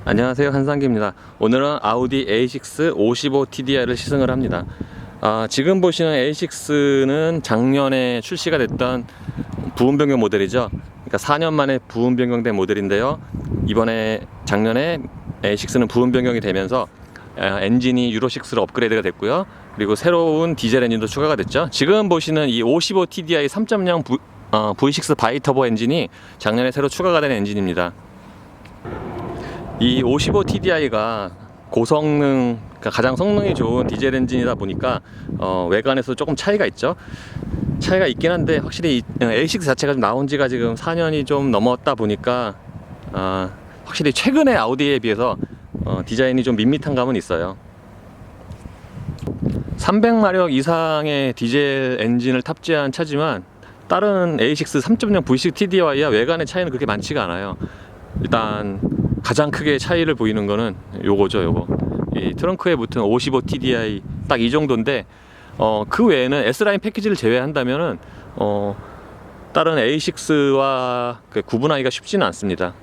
안녕하세요, 한상기입니다. 오늘은 아우디 A6 55TDI를 시승을 합니다. 지금 보시는 A6는 작년에 출시가 됐던 부분 변경 모델이죠. 그러니까 4년 만에 부분 변경된 모델인데요. 작년에 A6는 부분 변경이 되면서 엔진이 유로6로 업그레이드가 됐고요. 그리고 새로운 디젤 엔진도 추가가 됐죠. 지금 보시는 이 55TDI 3.0 V6 바이터보 엔진이 작년에 새로 추가가 된 엔진입니다. 이 55TDI가 고성능, 그러니까 가장 성능이 좋은 디젤 엔진이다 보니까 외관에서 조금 차이가 있죠. 차이가 있긴 한데 확실히 A6 자체가 좀 나온 지가 지금 4년이 좀 넘었다 보니까 확실히 최근의 아우디에 비해서 디자인이 좀 밋밋한 감은 있어요. 300마력 이상의 디젤 엔진을 탑재한 차지만 다른 A6 3.0 V6 TDI와 외관의 차이는 그렇게 많지가 않아요. 일단 가장 크게 차이를 보이는 거는 요거죠. 이 트렁크에 붙은 55TDI 딱 이 정도인데 그 외에는 S라인 패키지를 제외한다면은 다른 A6와 구분하기가 쉽지는 않습니다.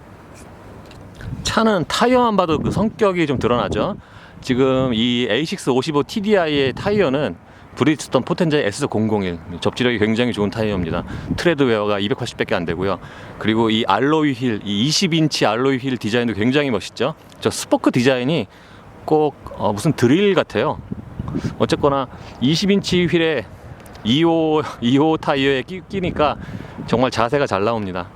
차는 타이어만 봐도 그 성격이 좀 드러나죠. 지금 이 A6 55TDI의 타이어는 브리ヂ스톤 포텐자의 S001 접지력이 굉장히 좋은 타이어입니다. 트레드 웨어가 280밖에 안 되고요. 그리고 이 알로이 휠, 이 20인치 알로이 휠 디자인도 굉장히 멋있죠. 저 스포크 디자인이 꼭 무슨 드릴 같아요. 어쨌거나 20인치 휠에 2호 타이어에 끼니까 정말 자세가 잘 나옵니다.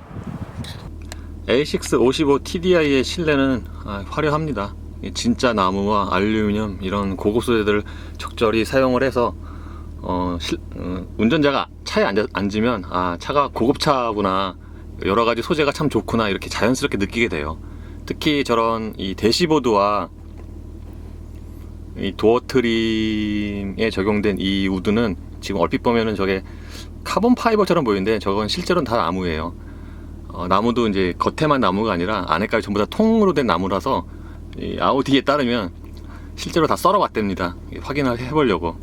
A6 55TDI의 실내는 화려합니다. 진짜 나무와 알루미늄 이런 고급 소재들을 적절히 사용을 해서 운전자가 차에 앉으면 차가 고급차구나, 여러가지 소재가 참 좋구나 이렇게 자연스럽게 느끼게 돼요. 특히 저런 이 대시보드와 이 도어 트림에 적용된 이 우드는 지금 얼핏 보면은 저게 카본 파이버처럼 보이는데 저건 실제로는 다 나무예요. 나무도 이제 겉에만 나무가 아니라 안에까지 전부 다 통으로 된 나무라서 이 아우디에 따르면 실제로 다 썰어봤답니다. 확인을 해보려고.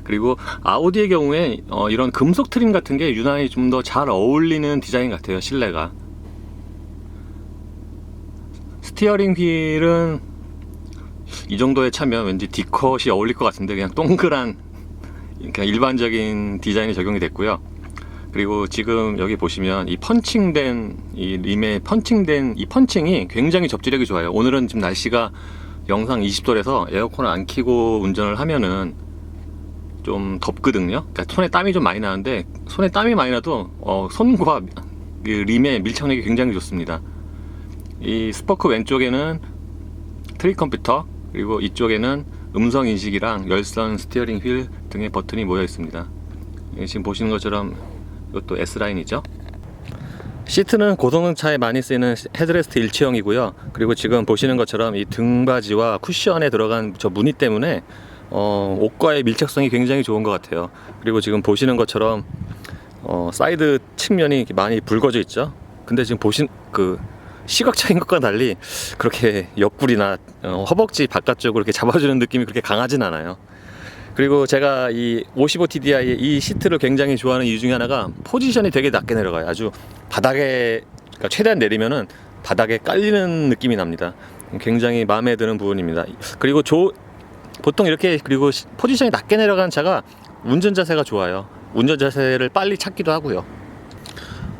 그리고 아우디의 경우에 이런 금속 트림 같은 게 유난히 좀 더 잘 어울리는 디자인 같아요. 실내가. 스티어링 휠은 이 정도에 차면 왠지 D컷이 어울릴 것 같은데 그냥 동그란 그냥 일반적인 디자인이 적용이 됐고요. 그리고 지금 여기 보시면 이 펀칭된 이 림에 펀칭된 이 펀칭이 굉장히 접지력이 좋아요. 오늘은 지금 날씨가 영상 20도라서 에어컨을 안 켜고 운전을 하면은 좀 덥거든요. 그러니까 손에 땀이 좀 많이 나는데 손에 땀이 많이 나도 손과 그 림의 밀착력이 굉장히 좋습니다. 이 스포크 왼쪽에는 트릭 컴퓨터, 그리고 이쪽에는 음성 인식이랑 열선, 스티어링 휠 등의 버튼이 모여 있습니다. 지금 보시는 것처럼 이것도 S라인이죠. 시트는 고성능 차에 많이 쓰이는 헤드레스트 일체형이고요. 그리고 지금 보시는 것처럼 이 등받이와 쿠션에 들어간 저 무늬 때문에 옷과의 밀착성이 굉장히 좋은 것 같아요. 그리고 지금 보시는 것처럼 사이드 측면이 많이 붉어져 있죠. 근데 지금 보신 그 시각적인 것과 달리 그렇게 옆구리나 허벅지 바깥쪽으로 이렇게 잡아주는 느낌이 그렇게 강하진 않아요. 그리고 제가 이 55TDI의 이 시트를 굉장히 좋아하는 이유 중에 하나가 포지션이 되게 낮게 내려가요. 아주 바닥에, 그러니까 최대한 내리면은 바닥에 깔리는 느낌이 납니다. 굉장히 마음에 드는 부분입니다. 그리고 보통 이렇게, 그리고 포지션이 낮게 내려가는 차가 운전 자세가 좋아요. 운전 자세를 빨리 찾기도 하고요.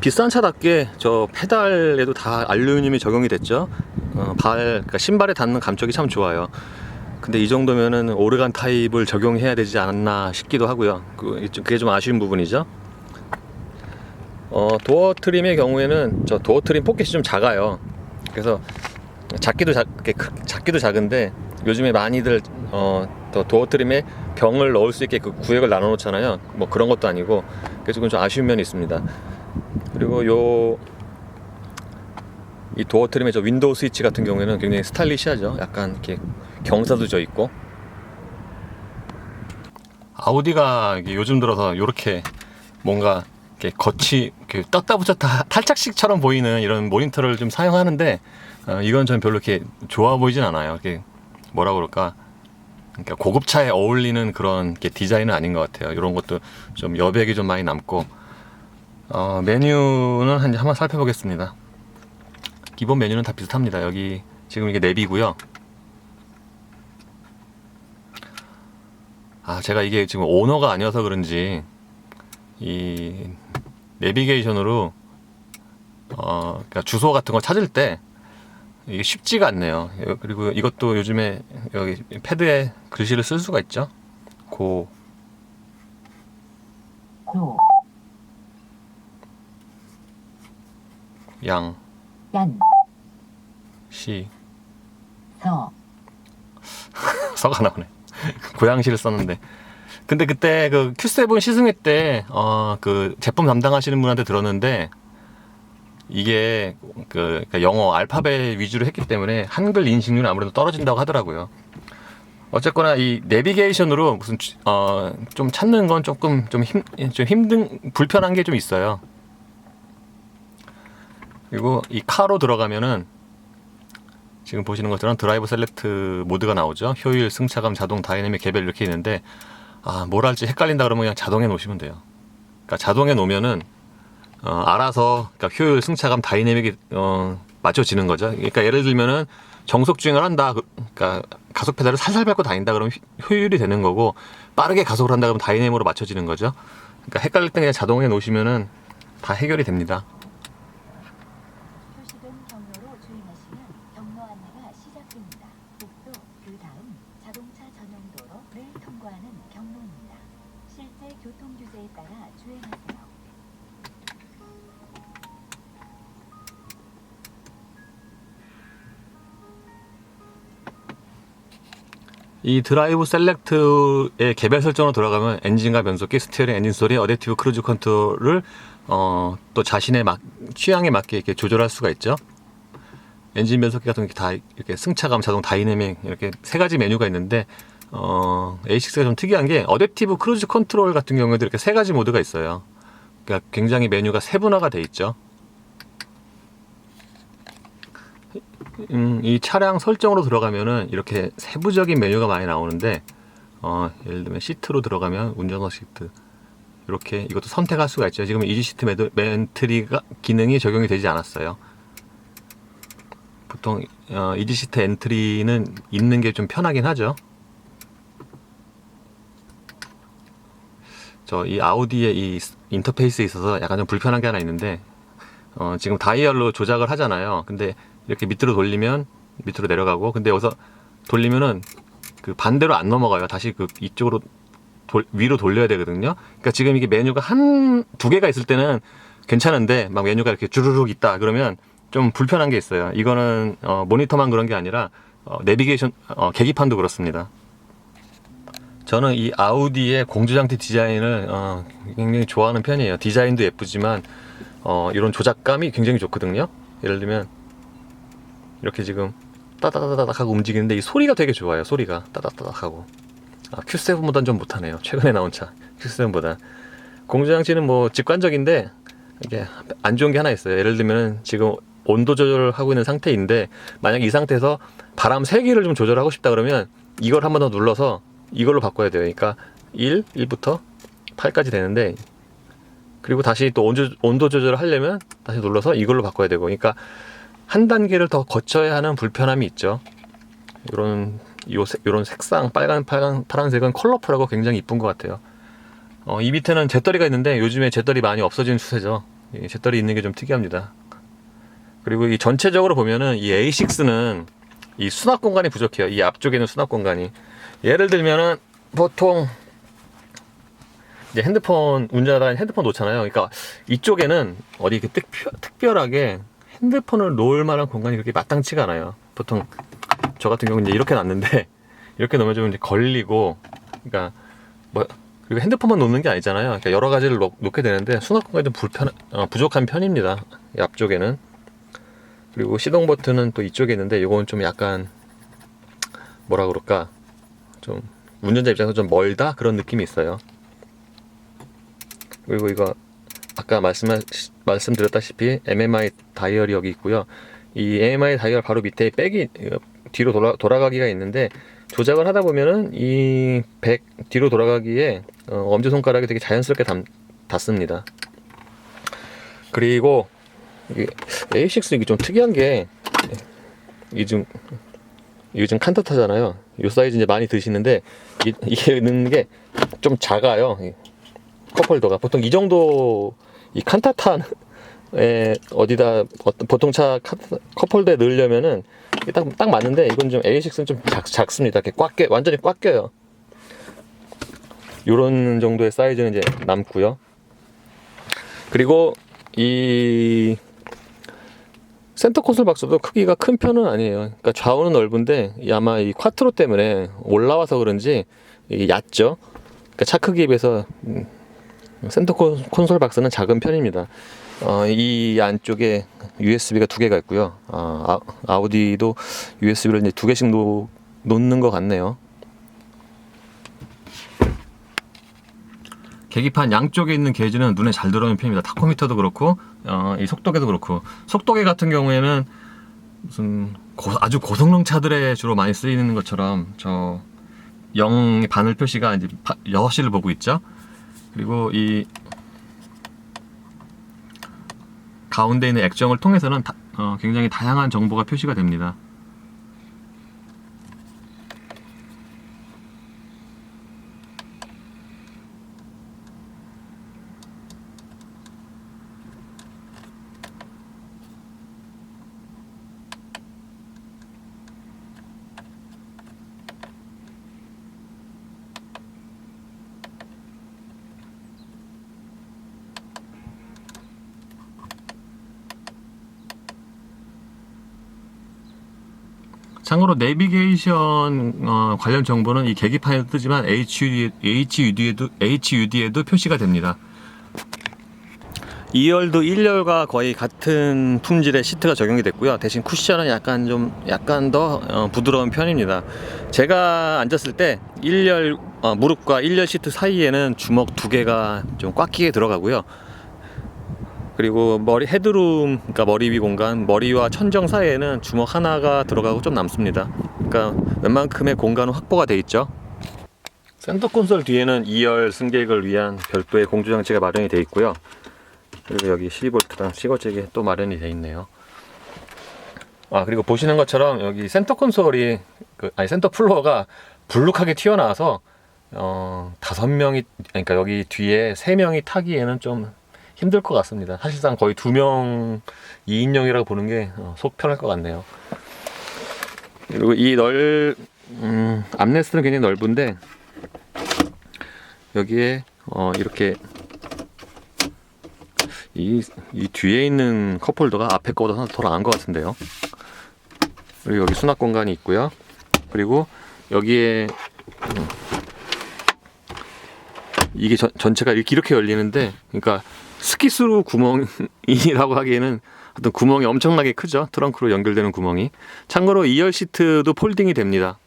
비싼 차답게 저 페달에도 다 알루미늄이 적용이 됐죠. 그러니까 신발에 닿는 감촉이 참 좋아요. 근데 이 정도면은 오르간 타입을 적용해야 되지 않았나 싶기도 하고요. 그게 좀 아쉬운 부분이죠. 도어 트림의 경우에는 저 도어 트림 포켓이 좀 작아요. 그래서 작기도 작은데 요즘에 많이들 도어 트림에 병을 넣을 수 있게 그 구역을 나눠 놓잖아요. 뭐 그런 것도 아니고, 그래서 좀 아쉬운 면이 있습니다. 그리고 이 도어 트림의 저 윈도우 스위치 같은 경우에는 굉장히 스타일리시하죠. 약간 이렇게 경사도 져 있고. 아우디가 요즘 들어서 이렇게 뭔가 이렇게 겉이 이렇게 떴다 붙였다 탈착식처럼 보이는 이런 모니터를 좀 사용하는데 이건 전 별로 이렇게 좋아 보이진 않아요. 이렇게 뭐라 그럴까, 그러니까 고급차에 어울리는 그런 디자인은 아닌 것 같아요. 이런 것도 좀 여백이 좀 많이 남고. 메뉴는 한번 살펴보겠습니다. 기본 메뉴는 다 비슷합니다. 여기 지금 이게 내비고요. 제가 이게 지금 오너가 아니어서 그런지 이 내비게이션으로 그러니까 주소 같은 거 찾을 때 이게 쉽지가 않네요. 그리고 이것도 요즘에 여기 패드에 글씨를 쓸 수가 있죠. 고, 양, 시, 서가 나오네. 고양시를 썼는데. 근데 그때 그 Q7 시승회 때 그 제품 담당하시는 분한테 들었는데 이게 그러니까 영어 알파벳 위주로 했기 때문에 한글 인식률은 아무래도 떨어진다고 하더라고요. 어쨌거나 이 내비게이션으로 무슨 좀 찾는 건 조금 좀 힘든 불편한 게 좀 있어요. 그리고 이 카로 들어가면은 지금 보시는 것처럼 드라이브 셀렉트 모드가 나오죠. 효율, 승차감, 자동, 다이내믹, 개별 이렇게 있는데 뭘 할지 헷갈린다 그러면 그냥 자동에 놓으시면 돼요. 그러니까 자동에 놓으면은 알아서 그러니까 효율, 승차감, 다이내믹이 맞춰지는 거죠. 그러니까 예를 들면은 정속 주행을 한다. 그러니까 가속 페달을 살살 밟고 다닌다 그러면 효율이 되는 거고, 빠르게 가속을 한다 그러면 다이내믹으로 맞춰지는 거죠. 그러니까 헷갈릴 때 그냥 자동에 놓으시면은 다 해결이 됩니다. 표시된 경로로 주행하시면 경로 안내가 시작됩니다. 복도 그 다음 자동차 전용 도로를 통과하는 경로입니다. 실제 교통 규제에 따라 주행하세요. 이 드라이브 셀렉트의 개별 설정으로 들어가면 엔진과 변속기, 스티어링, 엔진 소리, 어댑티브 크루즈 컨트롤을 또 자신의 취향에 맞게 이렇게 조절할 수가 있죠. 엔진 변속기 같은 게 다 이렇게 승차감, 자동, 다이내믹 이렇게 세 가지 메뉴가 있는데 A6가 좀 특이한 게 어댑티브 크루즈 컨트롤 같은 경우에도 이렇게 세 가지 모드가 있어요. 그러니까 굉장히 메뉴가 세분화가 돼 있죠. 이 차량 설정으로 들어가면은 이렇게 세부적인 메뉴가 많이 나오는데 예를 들면 시트로 들어가면 운전석 시트 이렇게 이것도 선택할 수가 있죠. 지금 이지 시트 멘트리가 기능이 적용이 되지 않았어요. 보통 이지 시트 엔트리는 있는 게 좀 편하긴 하죠. 이 아우디의 이 인터페이스에 있어서 약간 좀 불편한 게 하나 있는데 지금 다이얼로 조작을 하잖아요. 근데 이렇게 밑으로 돌리면 밑으로 내려가고, 근데 여기서 돌리면은 그 반대로 안 넘어가요. 다시 그 이쪽으로 위로 돌려야 되거든요. 그러니까 지금 이게 메뉴가 두 개가 있을 때는 괜찮은데 막 메뉴가 이렇게 주르륵 있다 그러면 좀 불편한 게 있어요. 이거는 모니터만 그런 게 아니라 내비게이션 계기판도 그렇습니다. 저는 이 아우디의 공조장치 디자인을 굉장히 좋아하는 편이에요. 디자인도 예쁘지만 이런 조작감이 굉장히 좋거든요. 예를 들면 이렇게 지금 따다다닥 하고 움직이는데 이 소리가 되게 좋아요. 소리가 따다다닥 하고. Q7보단 좀 못하네요. 최근에 나온 차 Q7보다. 공조장치는 뭐 직관적인데 이게 안 좋은 게 하나 있어요. 예를 들면 지금 온도 조절을 하고 있는 상태인데 만약 이 상태에서 바람 세기를 좀 조절하고 싶다 그러면 이걸 한 번 더 눌러서 이걸로 바꿔야 돼요. 그러니까 1부터 8까지 되는데, 그리고 다시 또 온도 조절을 하려면 다시 눌러서 이걸로 바꿔야 되고, 그러니까 한 단계를 더 거쳐야 하는 불편함이 있죠. 요런 색상 파란색은 컬러풀하고 굉장히 이쁜 것 같아요. 이 밑에는 잿더리가 있는데 요즘에 잿더리 많이 없어지는 추세죠. 잿더리 있는 게 좀 특이합니다. 그리고 이 전체적으로 보면은 이 A6는 이 수납 공간이 부족해요. 이 앞쪽에 있는 수납 공간이. 예를 들면은 보통 이제 핸드폰 운전하다 핸드폰 놓잖아요. 그러니까 이쪽에는 어디 이렇게 특별하게 핸드폰을 놓을 만한 공간이 그렇게 마땅치가 않아요. 보통 저 같은 경우는 이제 이렇게 놨는데 이렇게 놓으면 좀 이제 걸리고, 그러니까 그리고 핸드폰만 놓는 게 아니잖아요. 그러니까 여러 가지를 놓게 되는데 수납 공간이 좀 부족한 편입니다. 이 앞쪽에는. 그리고 시동 버튼은 또 이쪽에 있는데 이건 좀 약간 뭐라 그럴까, 좀 운전자 입장에서 좀 멀다 그런 느낌이 있어요. 그리고 이거 아까 말씀드렸다시피 MMI 다이얼이 여기 있고요. 이 MMI 다이얼 바로 밑에 백이 뒤로 돌아가기가 있는데, 조작을 하다 보면은 이 백 뒤로 돌아가기에 엄지손가락이 되게 자연스럽게 닿습니다. 그리고 이게 A6 이게 좀 특이한 게 이게 지금 칸타타잖아요. 이 사이즈 이제 많이 드시는데 이게 넣는 게 좀 작아요. 컵홀더가 보통 이 정도 이 칸타타에 어디다 보통차 컵홀더에 넣으려면은 딱 맞는데 이건 좀 A6는 좀 작습니다. 이렇게 완전히 꽉 껴요. 요런 정도의 사이즈는 이제 남고요. 그리고 이 센터 콘솔 박스도 크기가 큰 편은 아니에요. 그러니까 좌우는 넓은데 아마 이 쿼트로 때문에 올라와서 그런지 이게 얕죠. 그러니까 차 크기에 비해서 센터 콘솔 박스는 작은 편입니다. 이 안쪽에 USB가 2개가 있고요. 아우디도 USB를 이제 2개씩 놓는 것 같네요. 계기판 양쪽에 있는 게이지는 눈에 잘 들어오는 편입니다. 타코미터도 그렇고 이 속도계도 그렇고, 속도계 같은 경우에는 무슨 아주 고성능 차들에 주로 많이 쓰이는 것처럼 저 0 바늘 표시가 이제 6시를 보고 있죠. 그리고 이 가운데 있는 액정을 통해서는 굉장히 다양한 정보가 표시가 됩니다. 참고로 내비게이션 관련 정보는 이 계기판에도 뜨지만 HUD에도 표시가 됩니다. 2열도 1열과 거의 같은 품질의 시트가 적용이 됐고요. 대신 쿠션은 약간 더 부드러운 편입니다. 제가 앉았을 때 1열 무릎과 1열 시트 사이에는 주먹 2개가 좀 꽉 끼게 들어가고요. 그리고 헤드룸, 그러니까 머리 위 공간, 머리와 천정 사이에는 주먹 하나가 들어가고 좀 남습니다. 그러니까 웬만큼의 공간은 확보가 돼 있죠. 센터 콘솔 뒤에는 2열 승객을 위한 별도의 공조 장치가 마련이 돼 있고요. 그리고 여기 12V랑 시거잭이 또 마련이 돼 있네요. 그리고 보시는 것처럼 여기 센터 콘솔이 센터 플로어가 불룩하게 튀어나와서 5명이, 그러니까 여기 뒤에 3명이 타기에는 좀 힘들 것 같습니다. 사실상 거의 2명 2인용이라고 보는 게 속 편할 것 같네요. 그리고 이 암레스트는 굉장히 넓은데 여기에 이렇게 이 뒤에 있는 컵홀더가 앞에 거보다 더 나은 것 같은데요. 그리고 여기 수납 공간이 있고요. 그리고 여기에 이게 전체가 이렇게 열리는데, 그러니까 스키스루 구멍이라고 하기에는 어떤 구멍이 엄청나게 크죠. 트렁크로 연결되는 구멍이. 참고로 2열 시트도 폴딩이 됩니다.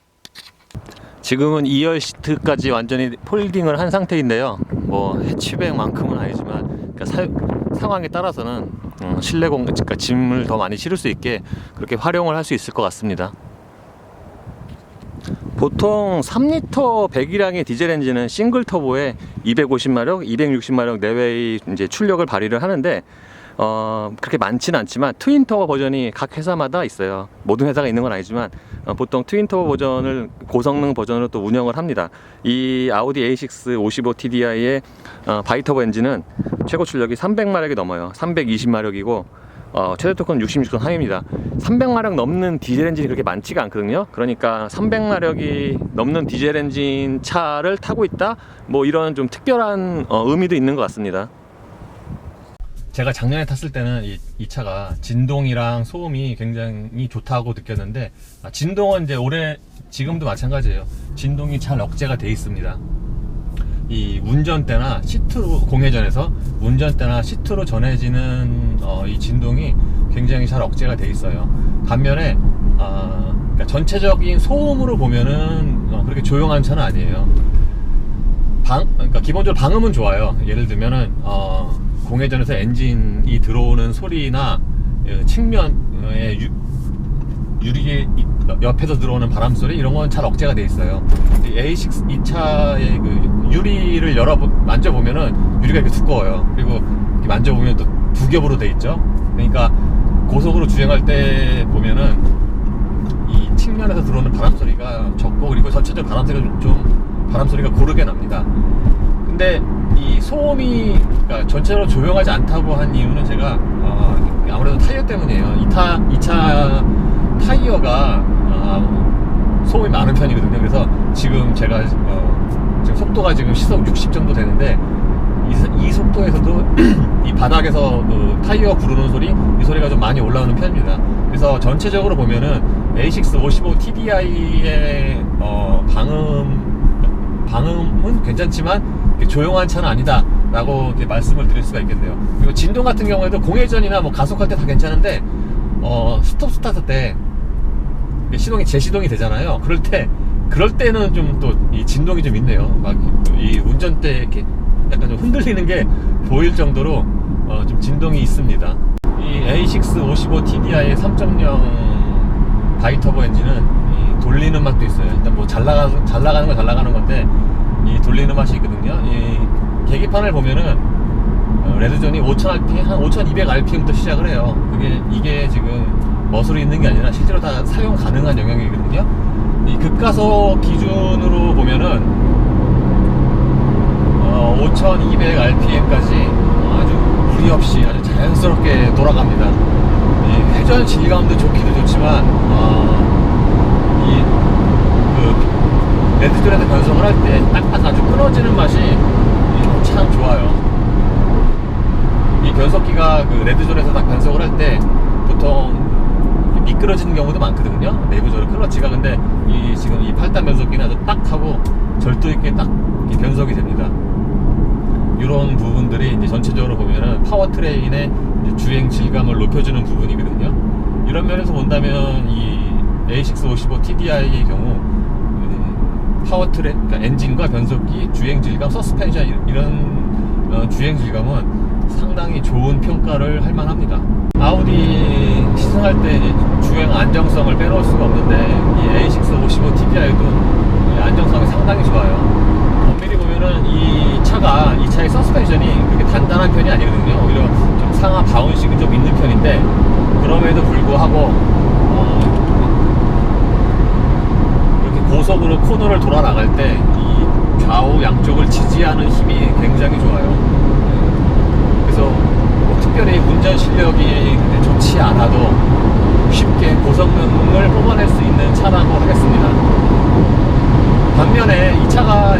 지금은 2열 시트까지 완전히 폴딩을 한 상태인데요. 뭐 해치백만큼은 아니지만, 그러니까 상황에 따라서는 실내 그러니까 짐을 더 많이 실을 수 있게 그렇게 활용을 할 수 있을 것 같습니다. 보통 3리터 배기량의 디젤 엔진은 싱글 터보에 250마력, 260마력 내외의 이제 출력을 발휘를 하는데 그렇게 많지는 않지만 트윈 터보 버전이 각 회사마다 있어요. 모든 회사가 있는 건 아니지만 보통 트윈 터보 버전을 고성능 버전으로 또 운영을 합니다. 이 아우디 A6 55TDI의 바이터보 엔진은 최고 출력이 300마력이 넘어요. 320마력이고 최대 토크는 66톤 하입니다. 300마력 넘는 디젤 엔진이 그렇게 많지가 않거든요. 그러니까 300마력이 넘는 디젤 엔진 차를 타고 있다, 뭐 이런 좀 특별한 의미도 있는 것 같습니다. 제가 작년에 탔을 때는 이 차가 진동이랑 소음이 굉장히 좋다고 느꼈는데, 진동은 이제 지금도 마찬가지예요. 진동이 잘 억제가 돼 있습니다. 이 운전대나 시트로, 공회전에서 운전대나 시트로 전해지는 이 진동이 굉장히 잘 억제가 돼 있어요. 반면에 그러니까 전체적인 소음으로 보면은 그렇게 조용한 차는 아니에요. 그러니까 기본적으로 방음은 좋아요. 예를 들면은 공회전에서 엔진이 들어오는 소리나 측면에 유리 옆에서 들어오는 바람 소리, 이런 건 잘 억제가 돼 있어요. A6 이 차의 그 유리를 만져보면은 유리가 이렇게 두꺼워요. 그리고 이렇게 만져보면 또 두 겹으로 돼 있죠. 그러니까 고속으로 주행할 때 보면은 이 측면에서 들어오는 바람 소리가 적고, 그리고 전체적으로 바람 소리가 고르게 납니다. 근데 이 소음이, 그러니까 전체적으로 조용하지 않다고 한 이유는 제가 아무래도 타이어 때문이에요. 이 차 타이어가 소음이 많은 편이거든요. 그래서 지금 제가 지금 속도가 지금 시속 60 정도 되는데, 이 속도에서도 이 바닥에서 그 타이어 구르는 소리, 이 소리가 좀 많이 올라오는 편입니다. 그래서 전체적으로 보면은 A6 55 TDI의 방음은 괜찮지만 조용한 차는 아니다 라고 이렇게 말씀을 드릴 수가 있겠네요. 그리고 진동 같은 경우에도 공회전이나 뭐 가속할 때 다 괜찮은데 스톱 스타트 때 시동이 재시동이 되잖아요. 그럴 때는 좀 또 이 진동이 좀 있네요. 막 이 운전대 이렇게 약간 좀 흔들리는 게 보일 정도로 좀 진동이 있습니다. 이 A6 55 TDI의 3.0 바이터보 엔진은 이 돌리는 맛도 있어요. 일단 뭐 잘 나가는 건데 이 돌리는 맛이 있거든요. 이 계기판을 보면은 레드존이 5000rpm, 한 5200rpm부터 시작을 해요. 이게 지금 멋으로 있는 게 아니라 실제로 다 사용 가능한 영역이거든요. 이 급가속 기준으로 보면은 5200rpm까지 아주 무리 없이 아주 자연스럽게 돌아갑니다. 이 회전 질감도 좋기도 좋지만 레드존에서 변속을 할 때 딱 아주 끊어지는 맛이 참 좋아요. 이 변속기가 그 레드존에서 딱 변속을 할 때 보통 미끄러지는 경우도 많거든요. 내부적으로 클러치가. 근데 지금 이 8단 변속기는 아주 딱 하고 절도 있게 딱 변속이 됩니다. 이런 부분들이 이제 전체적으로 보면은 파워트레인의 주행 질감을 높여주는 부분이거든요. 이런 면에서 본다면 이 A6 55 TDI의 경우 파워트레인, 그러니까 엔진과 변속기, 주행 질감, 서스펜션 이런 주행 질감은 상당히 좋은 평가를 할 만합니다. 아우디 시승할 때 주행 안정성을 빼놓을 수가 없는데 이 A6 55 TDI도 안정성이 상당히 좋아요. 엄밀히 보면은 이 차의 서스펜션이 그렇게 단단한 편이 아니거든요. 오히려 좀 상하 바운싱이 좀 있는 편인데, 그럼에도 불구하고 이렇게 고속으로 코너를 돌아 나갈 때 이 좌우 양쪽을 지지하는 힘이 굉장히 좋아요. 그래서 뭐 특별히 운전 실력이 좋지 않아도 쉽게 고성능을 뽑아낼 수 있는 차라고 하겠습니다. 반면에 이 차가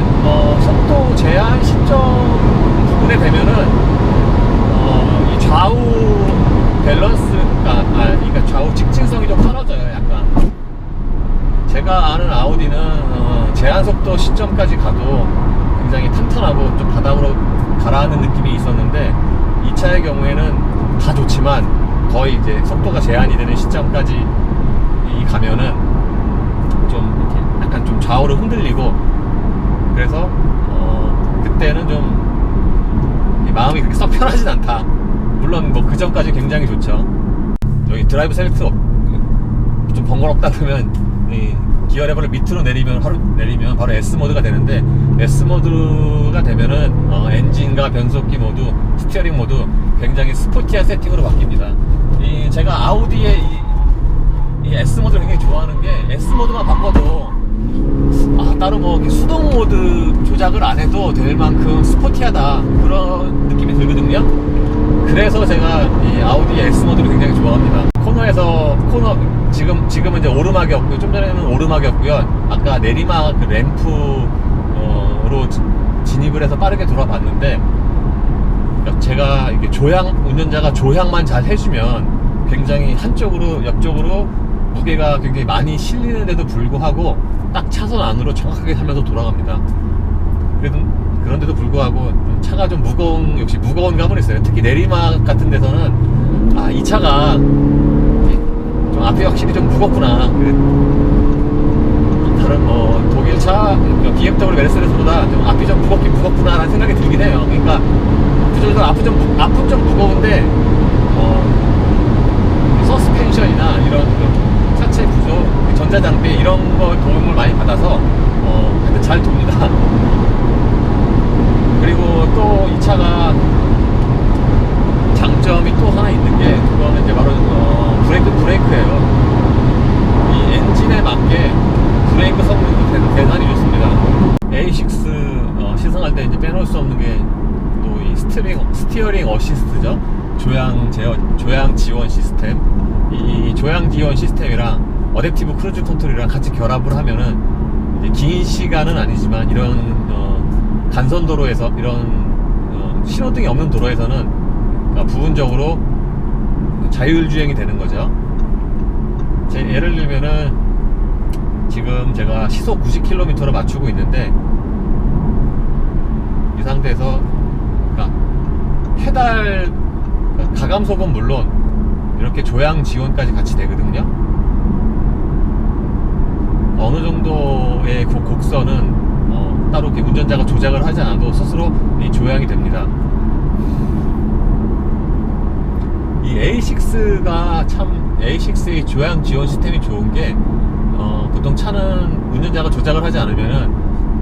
속도 제한 시점 부분에 되면은 이 좌우 밸런스가 그러니까 좌우 직진성이 좀 떨어져요. 약간 제가 아는 아우디는 제한 속도 시점까지 가도 굉장히 탄탄하고 좀 바닥으로 가라앉는 느낌이 있었는데, 이 차의 경우에는 다 좋지만 거의 이제 속도가 제한이 되는 시점까지 가면은 좀 이렇게 약간 좀 좌우로 흔들리고, 그래서 그때는 좀 마음이 그렇게 썩 편하진 않다. 물론 뭐 그 전까지 굉장히 좋죠. 여기 드라이브 셀렉트 좀 번거롭다 그러면 기어 레버를 밑으로 내리면 바로 S 모드가 되는데, S 모드가 되면은 엔진과 변속기 모두, 스티어링 모두 굉장히 스포티한 세팅으로 바뀝니다. 제가 아우디의 이 S 모드를 굉장히 좋아하는 게, S 모드만 바꿔도 따로 뭐 수동 모드 조작을 안 해도 될 만큼 스포티하다, 그런 느낌이 들거든요. 그래서 제가 이 아우디 S 모드를 굉장히 좋아합니다. 지금은 이제 오르막이 없고요. 좀 전에는 오르막이 없고요. 아까 내리막 그 램프로 진입을 해서 빠르게 돌아봤는데, 제가 이게 운전자가 조향만 잘 해주면 굉장히 한쪽으로, 옆쪽으로 무게가 굉장히 많이 실리는데도 불구하고 딱 차선 안으로 정확하게 살면서 돌아갑니다. 그런데도 불구하고 차가 좀 역시 무거운 감은 있어요. 특히 내리막 같은 데서는 이 차가 좀 앞이 확실히 좀 무겁구나. 다른 독일 차, BMW, 메르세데스보다 좀 앞이 좀 무겁구나 라는 생각이 들긴 해요. 그러니까 구조도 앞은 좀 무거운데 서스펜션이나 이런 차체 구조, 전자장비 이런 거 도움을 많이 받아서 하여튼 잘 돕니다. 그리고 또 이 차가 장점이 또 하나 있는 게, 그거는 이제 바로 브레이크예요. 이 엔진에 맞게 브레이크 성능도 대단히 좋습니다. A6 시승할 때 이제 빼놓을 수 없는 게 또 이 스티어링 어시스트죠. 조향 지원 시스템. 이 조향 지원 시스템이랑 어댑티브 크루즈 컨트롤이랑 같이 결합을 하면은 이제 긴 시간은 아니지만 이런 간선도로에서, 이런 신호등이 없는 도로에서는 부분적으로 자율주행이 되는 거죠. 예를 들면은 지금 제가 시속 90km로 맞추고 있는데, 이 상태에서 페달 가감속은 물론 이렇게 조향 지원까지 같이 되거든요. 어느 정도의 그 곡선은 따로 이렇게 운전자가 조작을 하지 않아도 스스로 이 조향이 됩니다. 이 A6의 조향 지원 시스템이 좋은 게, 보통 차는 운전자가 조작을 하지 않으면은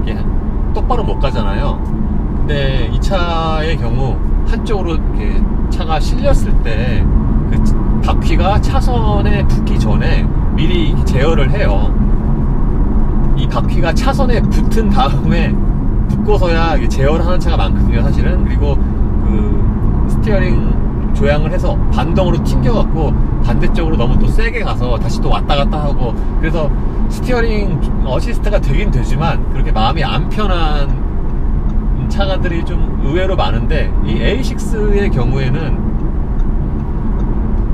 이게 똑바로 못 가잖아요. 근데 이 차의 경우 한쪽으로 이렇게 차가 실렸을 때 그 바퀴가 차선에 붙기 전에 미리 제어를 해요. 이 바퀴가 차선에 붙은 다음에 붙고서야 제어를 하는 차가 많거든요, 사실은. 그리고 그 스티어링 조향을 해서 반동으로 튕겨갖고 반대쪽으로 너무 또 세게 가서 다시 또 왔다 갔다 하고, 그래서 스티어링 어시스트가 되긴 되지만 그렇게 마음이 안 편한 차가들이 좀 의외로 많은데, 이 A6의 경우에는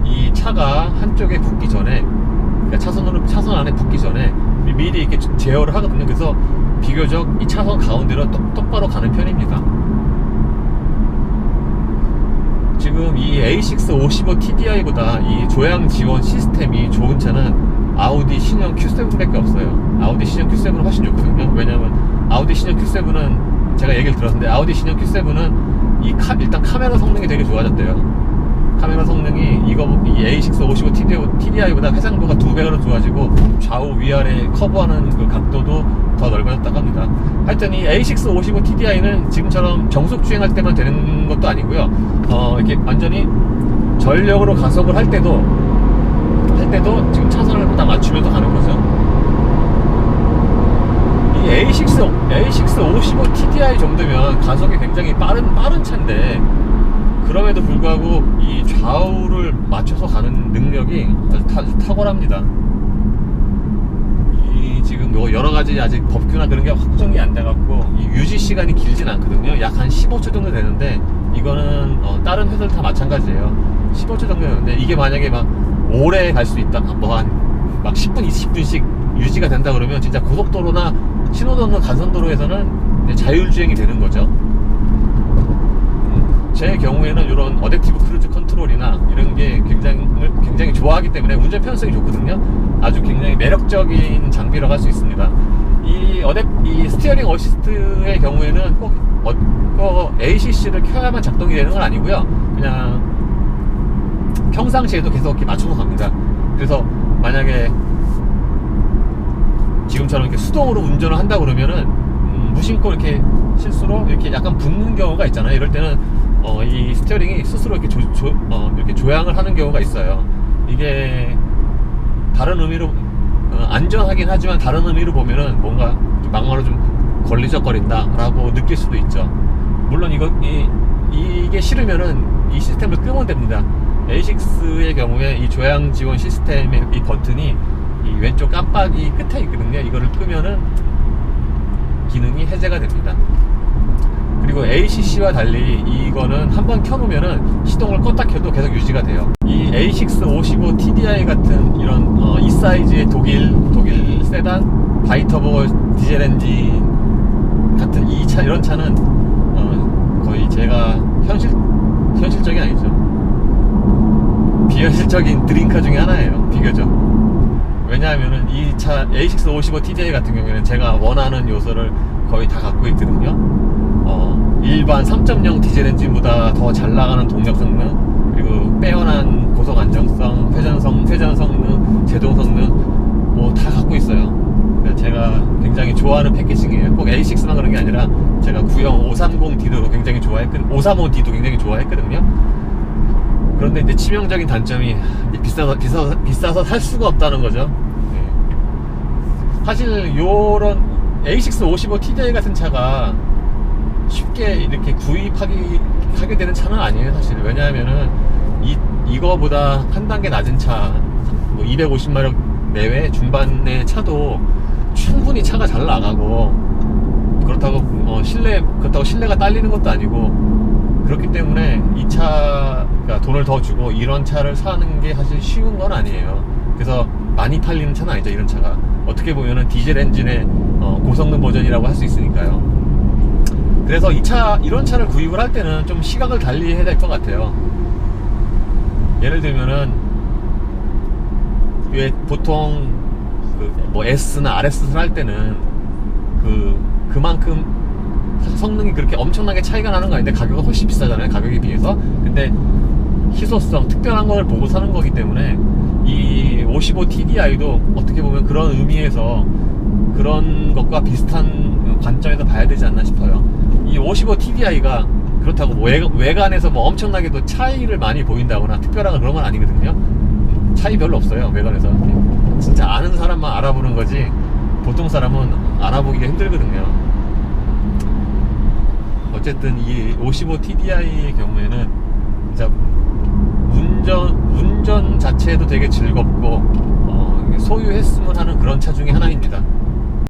이 차가 한쪽에 붙기 전에, 그러니까 차선 안에 붙기 전에 미리 이렇게 제어를 하거든요. 그래서 비교적 이 차선 가운데로 똑바로 가는 편입니다. 지금 이 A6 55 TDI보다 이 조향 지원 시스템이 좋은 차는 아우디 신형 Q7밖에 없어요. 아우디 신형 Q7은 훨씬 좋거든요. 왜냐면 아우디 신형 Q7은 제가 얘기를 들었는데, 아우디 신형 Q7은 일단 카메라 성능이 되게 좋아졌대요. 카메라 성능이 이 A6 55 TDI보다 해상도가 2배로 좋아지고, 좌우 위아래 커브하는 그 각도도 더 넓어졌다고 합니다. 하여튼 이 A6 55 TDI는 지금처럼 정속 주행할 때만 되는 것도 아니고요. 이렇게 완전히 전력으로 가속을 할 때도 지금 차선을 딱 맞추면서 가는 거죠. 이 A6 55 TDI 정도면 가속이 굉장히 빠른 차인데, 그럼에도 불구하고 이 좌우를 맞춰서 가는 능력이 아주 탁월합니다. 이 지금 여러 가지 아직 법규나 그런 게 확정이 안 돼갖고 이 유지 시간이 길진 않거든요. 약 한 15초 정도 되는데, 이거는 다른 회사들 다 마찬가지예요. 15초 정도 되는데, 이게 만약에 막 오래 갈 수 있다, 막 10분, 20분씩 유지가 된다 그러면 진짜 고속도로나 신호등 없는 간선도로에서는 자율주행이 되는 거죠. 제 경우에는 이런 어댑티브 크루즈 컨트롤이나 이런 게 굉장히 좋아하기 때문에 운전 편성이 좋거든요. 아주 굉장히 매력적인 장비라고 할 수 있습니다. 이 스티어링 어시스트의 경우에는 꼭 ACC를 켜야만 작동이 되는 건 아니고요. 그냥 평상시에도 계속 이렇게 맞춰서 갑니다. 그래서 만약에 지금처럼 이렇게 수동으로 운전을 한다 그러면은 무심코 이렇게 실수로 이렇게 약간 붙는 경우가 있잖아요. 이럴 때는 이 스티어링이 스스로 이렇게 이렇게 조향을 하는 경우가 있어요. 이게 다른 의미로 안전하긴 하지만, 다른 의미로 보면은 뭔가 막말로 좀 걸리적거린다라고 느낄 수도 있죠. 물론 이게 싫으면은 이 시스템을 끄면 됩니다. A6의 경우에 이 조향 지원 시스템의 이 버튼이 이 왼쪽 깜빡이 끝에 있거든요. 이거를 끄면은 기능이 해제가 됩니다. 그리고 ACC와 달리 이거는 한번 켜놓으면은 시동을 껐다 켜도 계속 유지가 돼요. 이 A6 55 TDI 같은 이런 이 사이즈의 독일 세단 바이터보 디젤 엔진 같은 이런 차는 거의 제가 현실적이 아니죠. 비현실적인 드림카 중에 하나예요, 비교적. 왜냐하면은 이 차 A6 55 TDI 같은 경우에는 제가 원하는 요소를 거의 다 갖고 있거든요. 일반 3.0 디젤 엔진보다 더 잘 나가는 동력 성능, 그리고 빼어난 고속 안정성, 회전 성능, 제동 성능 뭐 다 갖고 있어요. 제가 굉장히 좋아하는 패키징이에요. 꼭 A6만 그런 게 아니라 제가 구형 530D도 굉장히 좋아했거든요. 535D도 굉장히 좋아했거든요. 그런데 이제 치명적인 단점이 비싸서 살 수가 없다는 거죠. 네. 사실 요런 A6 55 TDI 같은 차가 쉽게 이렇게 구입하게 되는 차는 아니에요, 사실. 왜냐하면은 이거보다 한 단계 낮은 차, 뭐 250마력 내외 중반의 차도 충분히 차가 잘 나가고, 그렇다고 실내가 딸리는 것도 아니고, 그렇기 때문에 이 차가 돈을 더 주고 이런 차를 사는 게 사실 쉬운 건 아니에요. 그래서 많이 팔리는 차는 아니죠, 이런 차가. 어떻게 보면은 디젤 엔진의 고성능 버전이라고 할 수 있으니까요. 그래서 이런 차를 구입을 할 때는 좀 시각을 달리 해야 될 것 같아요. 예를 들면은 왜 보통 뭐 S나 RS를 할 때는 그만큼 사실 성능이 그렇게 엄청나게 차이가 나는 거 아닌데 가격은 훨씬 비싸잖아요, 가격에 비해서. 근데 희소성, 특별한 걸 보고 사는 거기 때문에 이 55 TDI도 어떻게 보면 그런 의미에서 그런 것과 비슷한 관점에서 봐야 되지 않나 싶어요. 이 55 TDI가 그렇다고 외관에서 뭐 엄청나게도 차이를 많이 보인다거나 특별한 그런 건 아니거든요. 차이 별로 없어요, 외관에서. 진짜 아는 사람만 알아보는 거지 보통 사람은 알아보기가 힘들거든요. 어쨌든 이 55 TDI의 경우에는 진짜 운전 자체도 되게 즐겁고 소유했으면 하는 그런 차 중에 하나입니다.